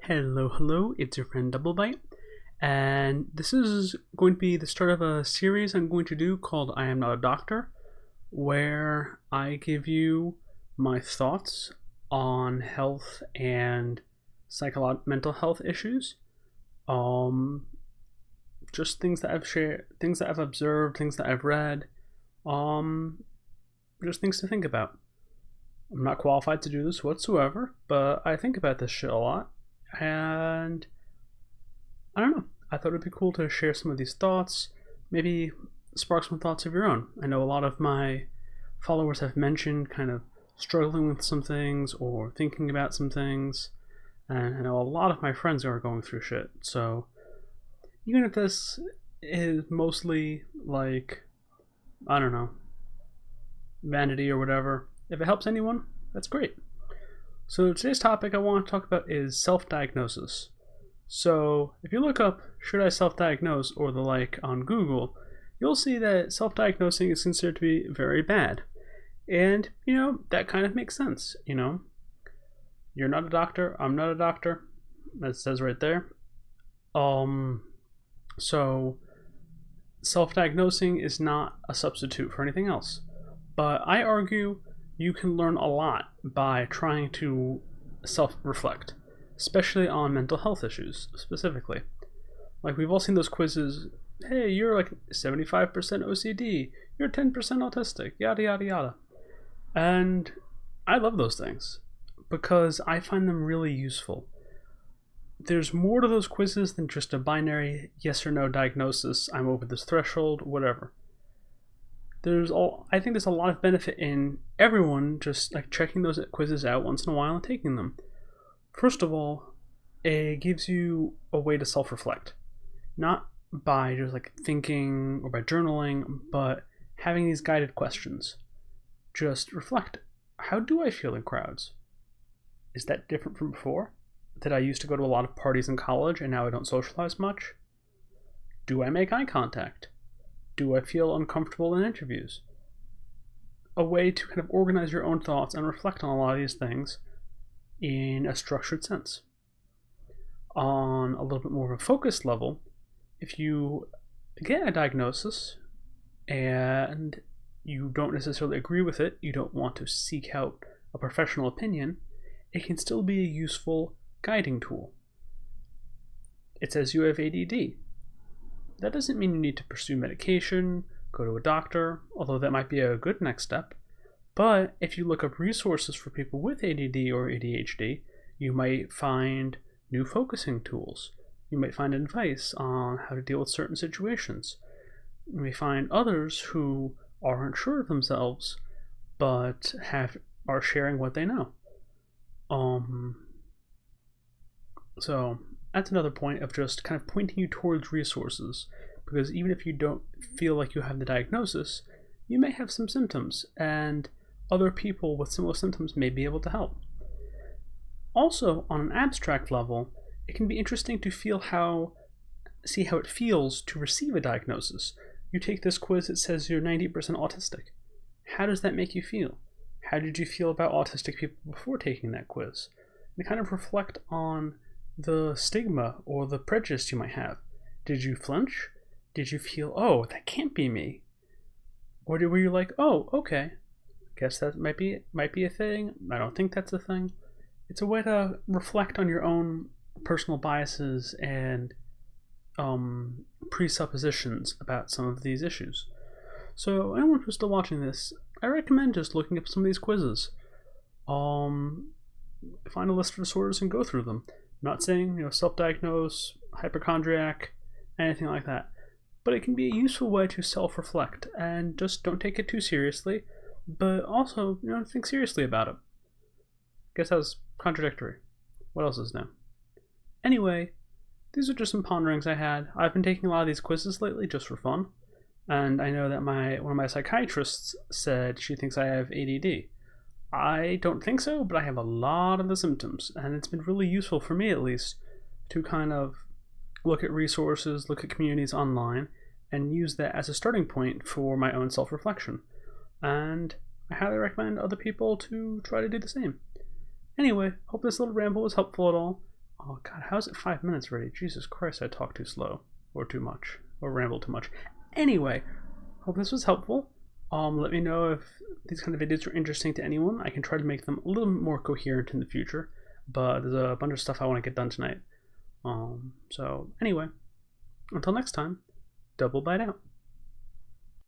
Hello, it's your friend Doublebite, and this is going to be the start of a series I'm going to do called I Am Not a Doctor, where I give you my thoughts on health and mental health issues. Um, just things that I've shared, things that I've observed, things that I've read, um, just things to think about. I'm not qualified to do this whatsoever, but I think about this shit a lot. And I don't know. I thought it'd be cool to share some of these thoughts, maybe spark some thoughts of your own. I know a lot of my followers have mentioned kind of struggling with some things or thinking about some things, and I know a lot of my friends are going through shit. So even if this is mostly like, I don't know, vanity or whatever, if it helps anyone, that's great. So today's topic I want to talk about is self-diagnosis. So if you look up "should I self-diagnose" or the like on Google, you'll see that self-diagnosing is considered to be very bad. And, that kind of makes sense, You're not a doctor, I'm not a doctor. That says right there. So self-diagnosing is not a substitute for anything else. But I argue you can learn a lot by trying to self-reflect, especially on mental health issues specifically. Like, we've all seen those quizzes. Hey, you're like 75% OCD, you're 10% autistic, yada yada yada. And I love those things because I find them really useful. There's more to those quizzes than just a binary yes or no diagnosis, I'm over this threshold, whatever. I think there's a lot of benefit in everyone just like checking those quizzes out once in a while and taking them. First of all, it gives you a way to self-reflect, not by just like thinking or by journaling, but having these guided questions. Just reflect. How do I feel in crowds? Is that different from before? Did I used to go to a lot of parties in college and now I don't socialize much? Do I make eye contact? Do I feel uncomfortable in interviews? A way to kind of organize your own thoughts and reflect on a lot of these things in a structured sense. On a little bit more of a focused level, if you get a diagnosis and you don't necessarily agree with it, you don't want to seek out a professional opinion, it can still be a useful guiding tool. It says you have ADD. That doesn't mean you need to pursue medication, go to a doctor, although that might be a good next step. But if you look up resources for people with ADD or ADHD, you might find new focusing tools. You might find advice on how to deal with certain situations. You may find others who aren't sure of themselves, but are sharing what they know. So that's another point of just kind of pointing you towards resources, because even if you don't feel like you have the diagnosis, you may have some symptoms, and other people with similar symptoms may be able to help. Also, on an abstract level, it can be interesting to see how it feels to receive a diagnosis. You take this quiz, it says you're 90% autistic. How does that make you feel? How did you feel about autistic people before taking that quiz? And kind of reflect on the stigma or the prejudice you might have. Did you flinch? Did you feel, oh, that can't be me? Or were you like, oh, okay, guess that might be a thing. I don't think that's a thing. It's a way to reflect on your own personal biases and presuppositions about some of these issues. So anyone who's still watching this, I recommend just looking up some of these quizzes. Find a list of disorders and go through them. I'm not saying, self-diagnose, hypochondriac, anything like that. But it can be a useful way to self-reflect and just don't take it too seriously, but also, think seriously about it. Guess that was contradictory. What else is new? Anyway, these are just some ponderings I had. I've been taking a lot of these quizzes lately just for fun, and I know that one of my psychiatrists said she thinks I have ADD. I don't think so, but I have a lot of the symptoms, and it's been really useful for me, at least, to kind of look at resources, look at communities online, and use that as a starting point for my own self-reflection. And I highly recommend other people to try to do the same. Anyway, hope this little ramble was helpful at all. Oh god, how is it 5 minutes already? Jesus Christ, I talk too slow or too much or ramble too much. Anyway, hope this was helpful. Let me know if these kind of videos are interesting to anyone. I can try to make them a little more coherent in the future, but there's a bunch of stuff I want to get done tonight. So anyway, until next time, double bite out.